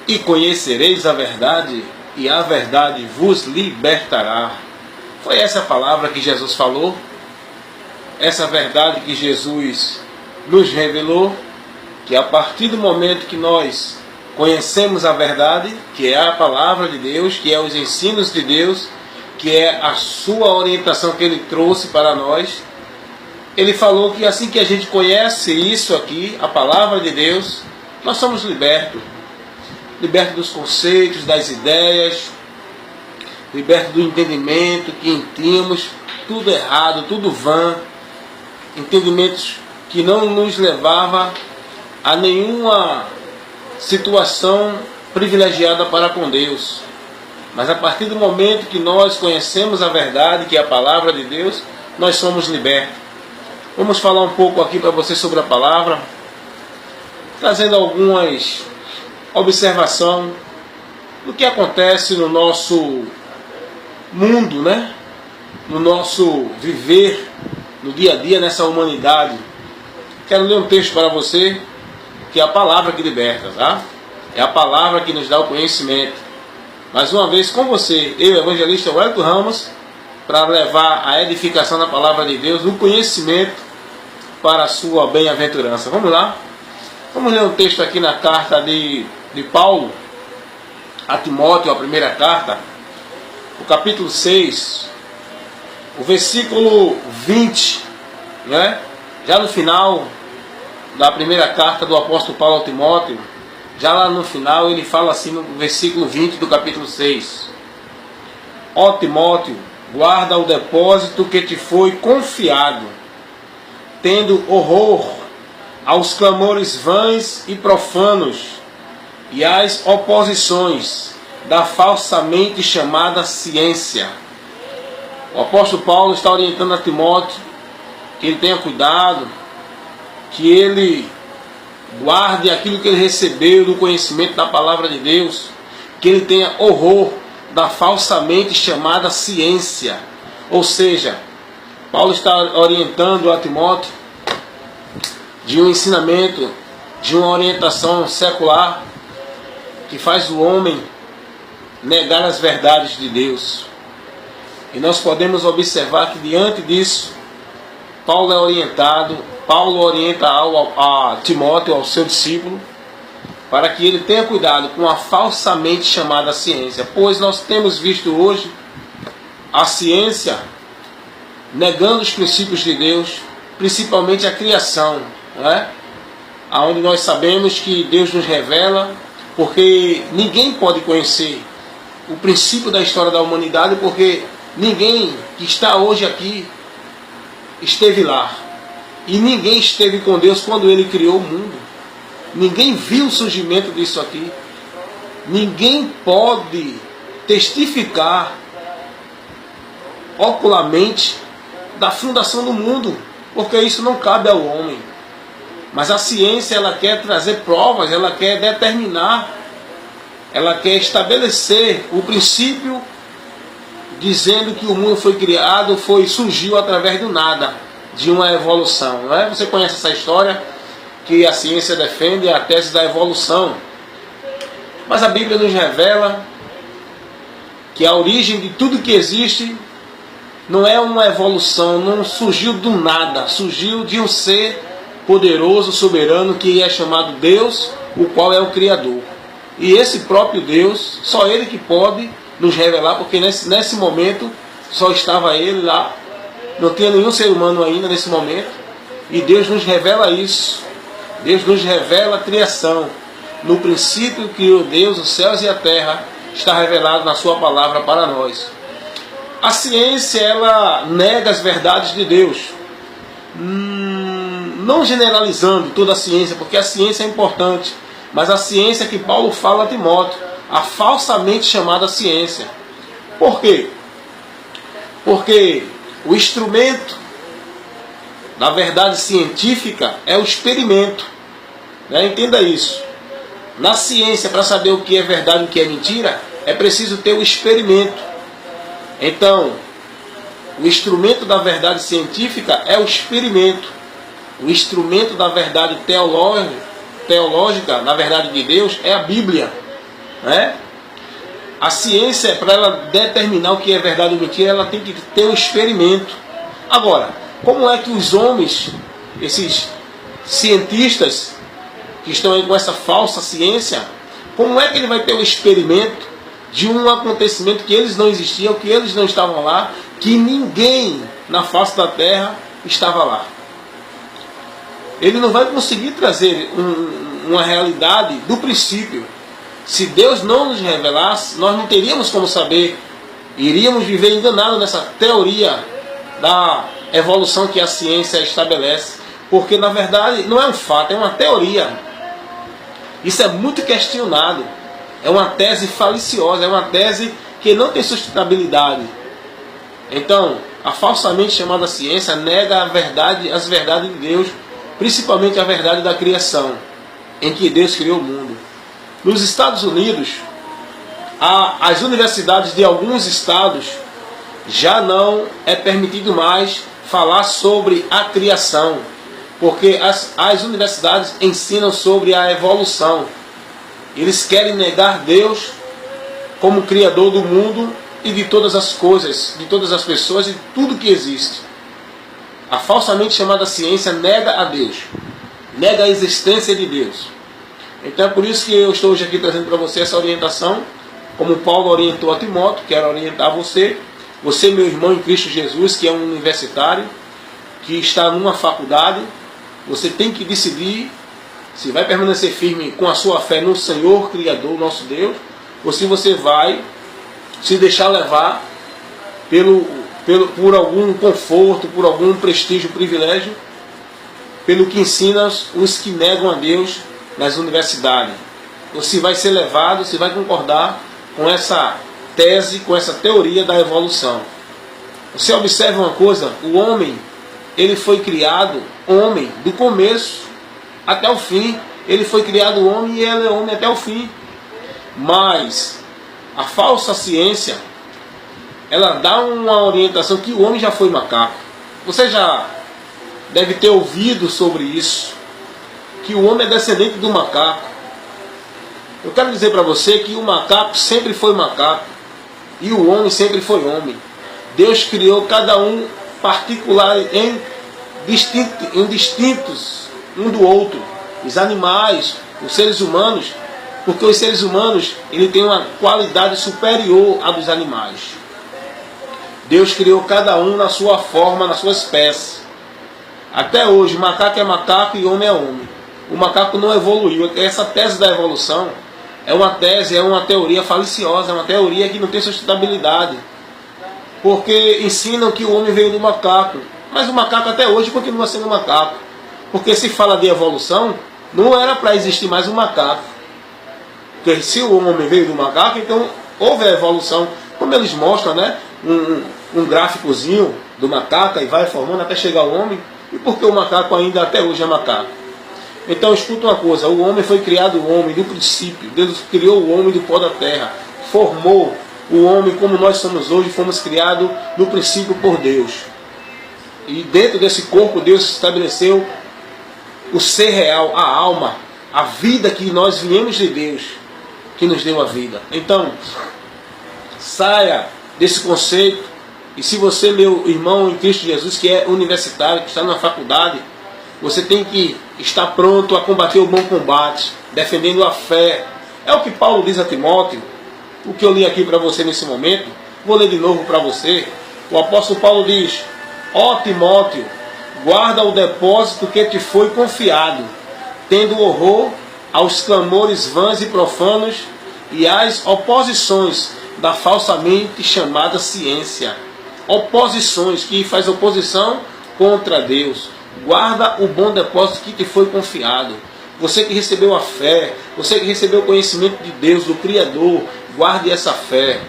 E conhecereis a verdade, e a verdade vos libertará. Foi essa a palavra que Jesus falou, essa verdade que Jesus nos revelou, que a partir do momento que nós conhecemos a verdade, que é a palavra de Deus, que é os ensinos de Deus, que é a sua orientação que Ele trouxe para nós, Ele falou que assim que a gente conhece isso aqui, a palavra de Deus, nós somos libertos. Libertos dos conceitos, das ideias, libertos do entendimento que tínhamos, tudo errado, tudo vã, entendimentos que não nos levava a nenhuma situação privilegiada para com Deus. Mas a partir do momento que nós conhecemos a verdade, que é a palavra de Deus, nós somos libertos. Vamos falar um pouco aqui para você sobre a palavra, trazendo algumas observações do que acontece no nosso mundo, né? No nosso viver, no dia a dia, nessa humanidade. Quero ler um texto para você, que é a palavra que liberta, tá? É a palavra que nos dá o conhecimento. Mais uma vez com você, eu, evangelista Wellington Ramos, para levar a edificação da palavra de Deus, o conhecimento para a sua bem-aventurança. Vamos lá? Vamos ler um texto aqui na carta de Paulo a Timóteo, a primeira carta, o capítulo 6, o versículo 20, né? Já no final da primeira carta do apóstolo Paulo a Timóteo, já lá no final ele fala assim no versículo 20 do capítulo 6: Ó Timóteo, guarda o depósito que te foi confiado, tendo horror aos clamores vãs e profanos e às oposições da falsamente chamada ciência. O apóstolo Paulo está orientando a Timóteo que ele tenha cuidado, que ele guarde aquilo que ele recebeu do conhecimento da palavra de Deus, que ele tenha horror da falsamente chamada ciência. Ou seja, Paulo está orientando a Timóteo de um ensinamento, de uma orientação secular que faz o homem negar as verdades de Deus. E nós podemos observar que diante disso, Paulo orienta a Timóteo, ao seu discípulo, para que ele tenha cuidado com a falsamente chamada ciência, pois nós temos visto hoje a ciência negando os princípios de Deus, principalmente a criação, né? Onde nós sabemos que Deus nos revela, porque ninguém pode conhecer o princípio da história da humanidade, porque ninguém que está hoje aqui esteve lá. E ninguém esteve com Deus quando Ele criou o mundo. Ninguém viu o surgimento disso aqui. Ninguém pode testificar ocularmente da fundação do mundo, porque isso não cabe ao homem. Mas a ciência, ela quer trazer provas, ela quer determinar, ela quer estabelecer o princípio, dizendo que o mundo foi criado, surgiu através do nada, de uma evolução, não é? Você conhece essa história, que a ciência defende a tese da evolução. Mas a Bíblia nos revela que a origem de tudo que existe não é uma evolução, não surgiu do nada, surgiu de um ser poderoso, soberano, que é chamado Deus, o qual é o Criador. E esse próprio Deus, só Ele que pode nos revelar, porque nesse momento só estava Ele lá, não tinha nenhum ser humano ainda nesse momento, e Deus nos revela isso. Deus nos revela a criação. No princípio criou Deus os céus e a terra, está revelado na sua palavra para nós. A ciência, ela nega as verdades de Deus, não generalizando toda a ciência, porque a ciência é importante, mas a ciência que Paulo fala a Timóteo, a falsamente chamada ciência. Por quê? Porque o instrumento da verdade científica é o experimento, né? Entenda isso. Na ciência, para saber o que é verdade e o que é mentira, é preciso ter o experimento. Então, o instrumento da verdade científica é o experimento. O instrumento da verdade teológica, na verdade de Deus, é a Bíblia. né? A ciência, para ela determinar o que é verdade ou mentira, ela tem que ter um experimento. Agora, como é que os homens, esses cientistas que estão aí com essa falsa ciência, como é que ele vai ter um experimento de um acontecimento que eles não existiam, que eles não estavam lá, que ninguém na face da terra estava lá? Ele não vai conseguir trazer uma realidade do princípio. Se Deus não nos revelasse, nós não teríamos como saber. Iríamos viver enganados nessa teoria da evolução que a ciência estabelece. Porque na verdade não é um fato, é uma teoria. Isso é muito questionado. É uma tese faliciosa, é uma tese que não tem sustentabilidade. Então, a falsamente chamada ciência nega a verdade, as verdades de Deus, principalmente a verdade da criação, em que Deus criou o mundo. Nos Estados Unidos, as universidades de alguns estados já não é permitido mais falar sobre a criação, porque as universidades ensinam sobre a evolução. Eles querem negar Deus como Criador do mundo e de todas as coisas, de todas as pessoas e de tudo que existe. A falsamente chamada ciência nega a Deus, nega a existência de Deus. Então é por isso que eu estou hoje aqui trazendo para você essa orientação, como Paulo orientou a Timóteo, quero orientar você, meu irmão em Cristo Jesus, que é um universitário, que está numa faculdade. Você tem que decidir se vai permanecer firme com a sua fé no Senhor Criador, nosso Deus, ou se você vai se deixar levar por algum conforto, por algum prestígio, privilégio, pelo que ensina os que negam a Deus nas universidades. Ou se vai ser levado, se vai concordar com essa tese, com essa teoria da evolução. Você observa uma coisa, o homem, ele foi criado homem do começo até o fim. Ele foi criado homem e ele é homem até o fim. Mas a falsa ciência, ela dá uma orientação que o homem já foi macaco. Você já deve ter ouvido sobre isso, que o homem é descendente do macaco. Eu quero dizer para você que o macaco sempre foi macaco e o homem sempre foi homem. Deus criou cada um particular em distintos um do outro. Os animais, os seres humanos, porque os seres humanos ele tem uma qualidade superior à dos animais. Deus criou cada um na sua forma, na sua espécie. Até hoje, macaco é macaco e homem é homem. O macaco não evoluiu. Essa tese da evolução é uma tese, é uma teoria faliciosa, é uma teoria que não tem sustentabilidade. Porque ensinam que o homem veio do macaco. Mas o macaco até hoje continua sendo macaco. Porque se fala de evolução, não era para existir mais um macaco. Porque se o homem veio do macaco, então houve a evolução. Como eles mostram, né? Um gráficozinho do macaco e vai formando até chegar ao homem. E por que o macaco ainda até hoje é macaco? Então escuta uma coisa, o homem foi criado homem do princípio. Deus criou o homem do pó da terra. Formou o homem como nós somos hoje, fomos criados no princípio por Deus. E dentro desse corpo Deus estabeleceu o ser real, a alma, a vida que nós viemos de Deus, que nos deu a vida. Então, saia desse conceito. E se você, meu irmão em Cristo Jesus, que é universitário, que está na faculdade, você tem que estar pronto a combater o bom combate, defendendo a fé. É o que Paulo diz a Timóteo, o que eu li aqui para você nesse momento. Vou ler de novo para você. O apóstolo Paulo diz: ó Timóteo, guarda o depósito que te foi confiado, tendo horror aos clamores vãs e profanos e às oposições da falsamente chamada ciência. Oposições, que faz oposição contra Deus. Guarda o bom depósito que te foi confiado. Você que recebeu a fé, você que recebeu o conhecimento de Deus, do Criador, guarde essa fé.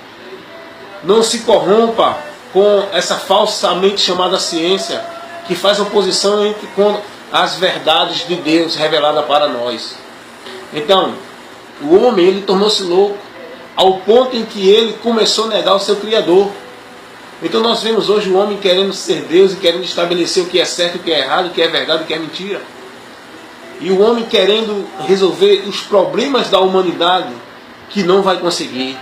Não se corrompa com essa falsamente chamada ciência, que faz oposição com as verdades de Deus reveladas para nós. Então, o homem ele tornou-se louco, ao ponto em que ele começou a negar o seu Criador. Então nós vemos hoje o homem querendo ser Deus e querendo estabelecer o que é certo, o que é errado, o que é verdade, o que é mentira. E o homem querendo resolver os problemas da humanidade que não vai conseguir.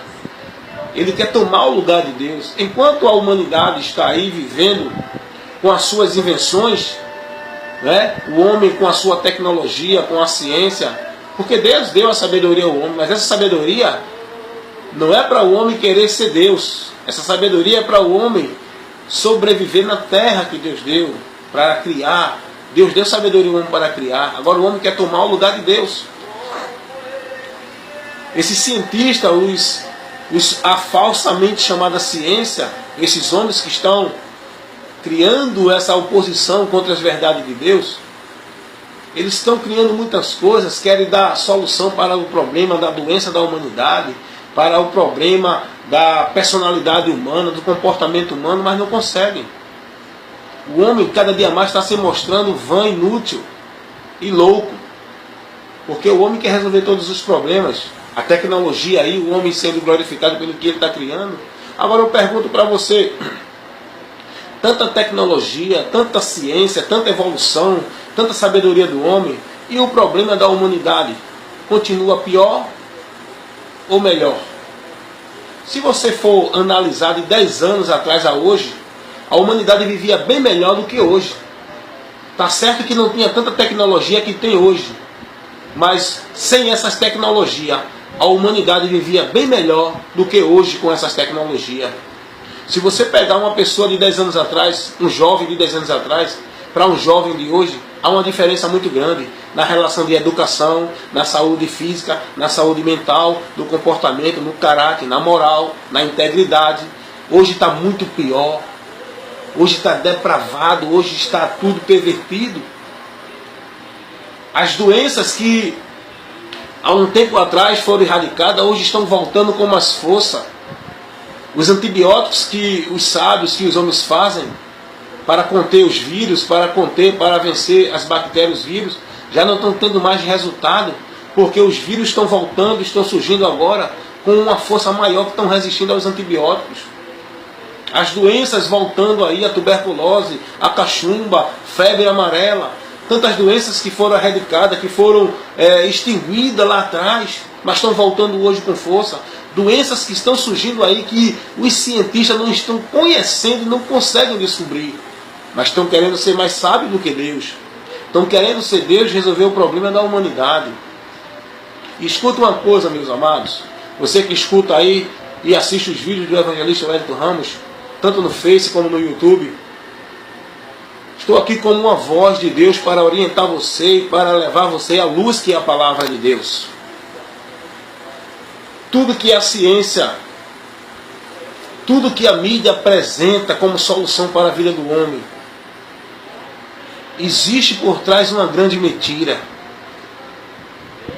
Ele quer tomar o lugar de Deus. Enquanto a humanidade está aí vivendo com as suas invenções, né? O homem com a sua tecnologia, com a ciência, porque Deus deu a sabedoria ao homem, mas essa sabedoria não é para o homem querer ser Deus. Essa sabedoria é para o homem sobreviver na terra que Deus deu, para criar. Deus deu sabedoria ao homem para criar. Agora o homem quer tomar o lugar de Deus. Esses cientistas, a falsamente chamada ciência, esses homens que estão criando essa oposição contra as verdades de Deus, eles estão criando muitas coisas, querem dar solução para o problema da doença da humanidade, para o problema da personalidade humana, do comportamento humano, mas não conseguem. O homem cada dia mais está se mostrando vã, inútil e louco, porque o homem quer resolver todos os problemas. A tecnologia aí, o homem sendo glorificado pelo que ele está criando. Agora eu pergunto para você, tanta tecnologia, tanta ciência, tanta evolução, tanta sabedoria do homem, e o problema da humanidade continua pior ou melhor? Se você for analisar de 10 anos atrás a hoje, a humanidade vivia bem melhor do que hoje. Tá certo que não tinha tanta tecnologia que tem hoje, mas sem essas tecnologias, a humanidade vivia bem melhor do que hoje com essas tecnologias. Se você pegar uma pessoa de 10 anos atrás, um jovem de 10 anos atrás, para um jovem de hoje, há uma diferença muito grande na relação de educação, na saúde física, na saúde mental, no comportamento, no caráter, na moral, na integridade. Hoje está muito pior, hoje está depravado, hoje está tudo pervertido. As doenças que há um tempo atrás foram erradicadas, hoje estão voltando com mais força. Os antibióticos que os sábios, que os homens fazem para conter os vírus, para vencer as bactérias, os vírus, já não estão tendo mais resultado, porque os vírus estão voltando, estão surgindo agora com uma força maior, que estão resistindo aos antibióticos. As doenças voltando aí, a tuberculose, a cachumba, febre amarela, tantas doenças que foram erradicadas, que foram extinguidas lá atrás, mas estão voltando hoje com força. Doenças que estão surgindo aí que os cientistas não estão conhecendo e não conseguem descobrir, mas estão querendo ser mais sábios do que Deus. Estão querendo ser Deus e resolver o problema da humanidade. E escuta uma coisa, meus amados. Você que escuta aí e assiste os vídeos do evangelista Wellington Ramos, tanto no Face como no YouTube, estou aqui como uma voz de Deus para orientar você e para levar você à luz que é a palavra de Deus. Tudo que a ciência, tudo que a mídia apresenta como solução para a vida do homem, existe por trás uma grande mentira.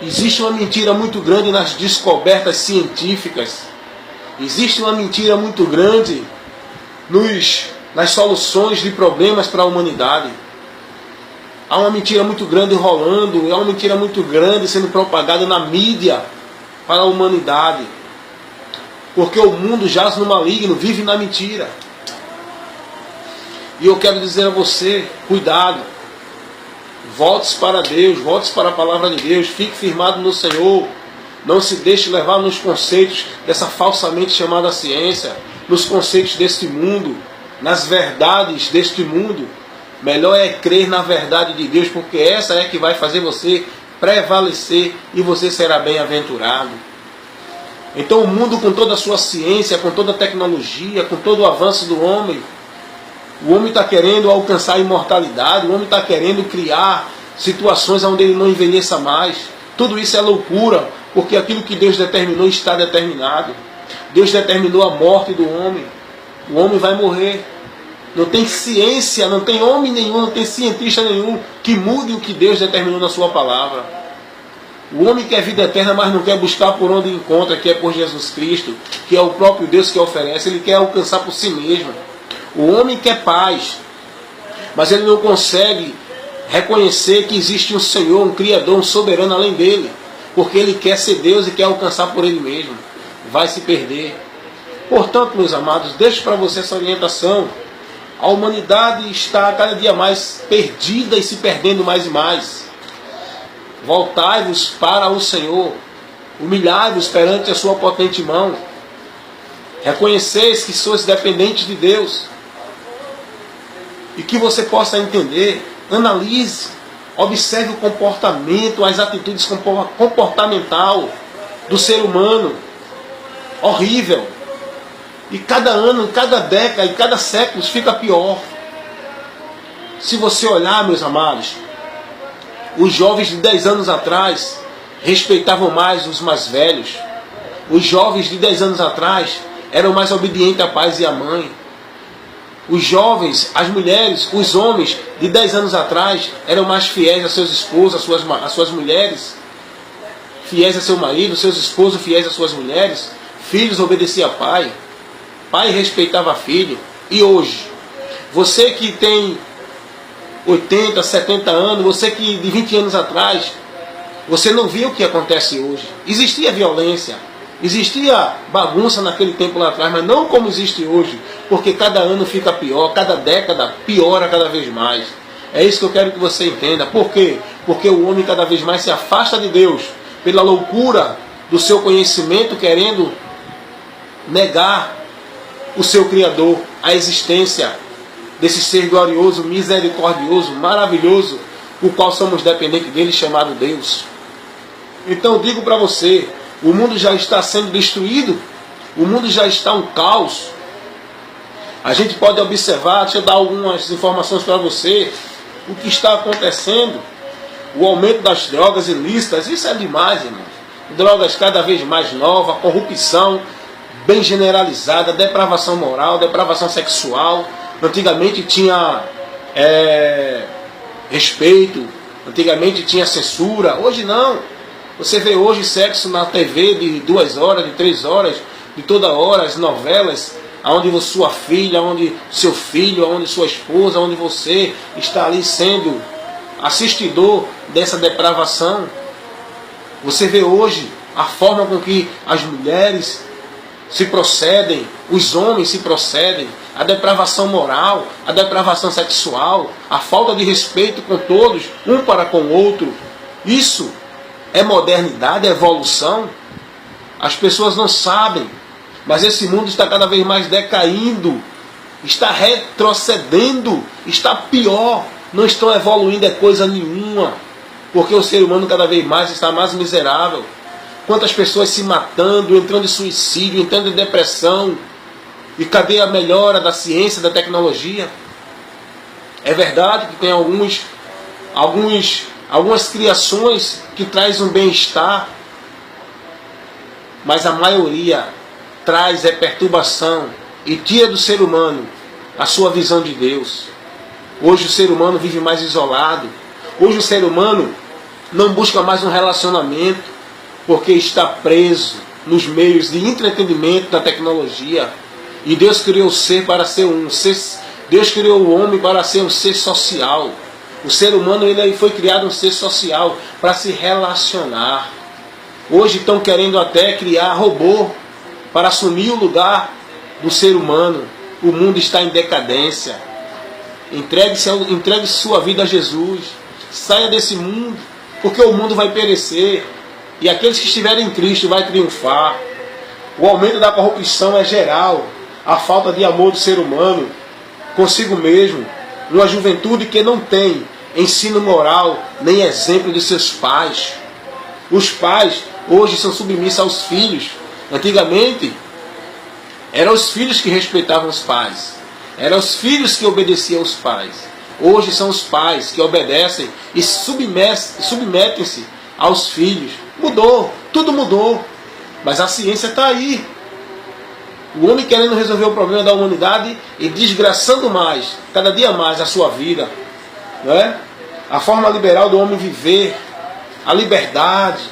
Existe uma mentira muito grande nas descobertas científicas. Existe uma mentira muito grande nas soluções de problemas para a humanidade. Há uma mentira muito grande rolando, há uma mentira muito grande sendo propagada na mídia para a humanidade. Porque o mundo jaz no maligno, vive na mentira. E eu quero dizer a você, cuidado. Volte para Deus, volte para a palavra de Deus, fique firmado no Senhor. Não se deixe levar nos conceitos dessa falsamente chamada ciência, nos conceitos deste mundo, nas verdades deste mundo. Melhor é crer na verdade de Deus, porque essa é que vai fazer você prevalecer e você será bem-aventurado. Então o mundo, com toda a sua ciência, com toda a tecnologia, com todo o avanço do homem, o homem está querendo alcançar a imortalidade, o homem está querendo criar situações onde ele não envelheça mais. Tudo isso é loucura, porque aquilo que Deus determinou está determinado. Deus determinou a morte do homem. O homem vai morrer. Não tem ciência, não tem homem nenhum, não tem cientista nenhum que mude o que Deus determinou na sua palavra. O homem quer vida eterna, mas não quer buscar por onde encontra, que é por Jesus Cristo, que é o próprio Deus que oferece. Ele quer alcançar por si mesmo. O homem quer paz, mas ele não consegue reconhecer que existe um Senhor, um Criador, um soberano além dele, porque ele quer ser Deus e quer alcançar por ele mesmo. Vai se perder. Portanto, meus amados, deixo para você essa orientação. A humanidade está cada dia mais perdida e se perdendo mais e mais. Voltai-vos para o Senhor. Humilhai-vos perante a sua potente mão. Reconheceis que sois dependentes de Deus. E que você possa entender, analise, observe o comportamento, as atitudes comportamental do ser humano. Horrível. E cada ano, cada década e cada século fica pior. Se você olhar, meus amados, os jovens de 10 anos atrás respeitavam mais os mais velhos. Os jovens de 10 anos atrás eram mais obedientes a pai e à mãe. Os jovens, as mulheres, os homens de 10 anos atrás eram mais fiéis a seus esposos, a suas mulheres. Fiéis a seu marido, seus esposos fiéis às suas mulheres. Filhos obedeciam a pai. Pai respeitava filho. E hoje, você que tem 80, 70 anos, você que de 20 anos atrás, você não viu o que acontece hoje. Existia violência, existia bagunça naquele tempo lá atrás, mas não como existe hoje, porque cada ano fica pior, cada década piora cada vez mais. É isso que eu quero que você entenda. Por quê? Porque o homem cada vez mais se afasta de Deus, pela loucura do seu conhecimento, querendo negar o seu Criador, a existência desse ser glorioso, misericordioso, maravilhoso, o qual somos dependentes dele, chamado Deus. Então eu digo para você, o mundo já está sendo destruído, o mundo já está um caos. A gente pode observar, deixa eu dar algumas informações para você, o que está acontecendo, o aumento das drogas ilícitas, isso é demais, irmão. Drogas cada vez mais novas, corrupção bem generalizada, depravação moral, depravação sexual. Antigamente tinha respeito, antigamente tinha censura, hoje não. Você vê hoje sexo na TV de 2 horas, de 3 horas, de toda hora, as novelas, onde sua filha, onde seu filho, onde sua esposa, onde você está ali sendo assistidor dessa depravação. Você vê hoje a forma com que as mulheres se procedem, os homens se procedem, a depravação moral, a depravação sexual, a falta de respeito com todos, um para com o outro. Isso é modernidade, é evolução? As pessoas não sabem, mas esse mundo está cada vez mais decaindo, está retrocedendo, está pior, não estão evoluindo é coisa nenhuma, porque o ser humano cada vez mais está mais miserável. Quantas pessoas se matando, entrando em suicídio, entrando em depressão. E cadê a melhora da ciência, da tecnologia? É verdade que tem algumas criações que trazem um bem-estar, mas a maioria traz perturbação e tira do ser humano a sua visão de Deus. Hoje o ser humano vive mais isolado. Hoje o ser humano não busca mais um relacionamento, porque está preso nos meios de entretenimento da tecnologia. E Deus criou o ser para ser Deus criou o homem para ser um ser social. O ser humano ele foi criado um ser social para se relacionar. Hoje estão querendo até criar robô para assumir o lugar do ser humano. O mundo está em decadência. Entregue sua vida a Jesus. Saia desse mundo, porque o mundo vai perecer. E aqueles que estiverem em Cristo vai triunfar. O aumento da corrupção é geral. A falta de amor do ser humano consigo mesmo. Uma juventude que não tem ensino moral, nem exemplo de seus pais. Os pais hoje são submissos aos filhos. Antigamente, eram os filhos que respeitavam os pais. Eram os filhos que obedeciam aos pais. Hoje são os pais que obedecem e submetem-se aos filhos. Mudou, tudo mudou. Mas a ciência está aí. O homem querendo resolver o problema da humanidade e desgraçando mais, cada dia mais, a sua vida. Não é? A forma liberal do homem viver, a liberdade,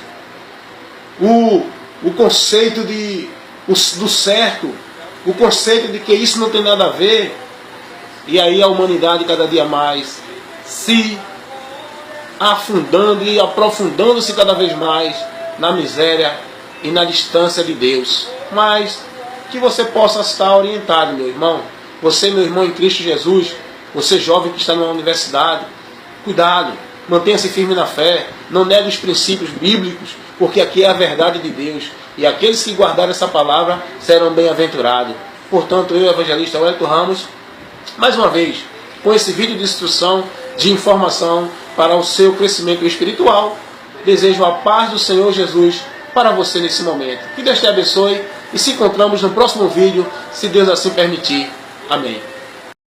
o conceito do certo, o conceito de que isso não tem nada a ver. E aí a humanidade cada dia mais se afundando e aprofundando-se cada vez mais na miséria e na distância de Deus. Mas que você possa estar orientado, meu irmão. Você, meu irmão em Cristo Jesus, você jovem que está numa universidade, cuidado, mantenha-se firme na fé, não negue os princípios bíblicos, porque aqui é a verdade de Deus, e aqueles que guardarem essa palavra serão bem-aventurados. Portanto, eu, evangelista Wellington Ramos, mais uma vez, com esse vídeo de instrução, de informação para o seu crescimento espiritual, desejo a paz do Senhor Jesus para você nesse momento. Que Deus te abençoe e se encontramos no próximo vídeo, se Deus assim permitir. Amém.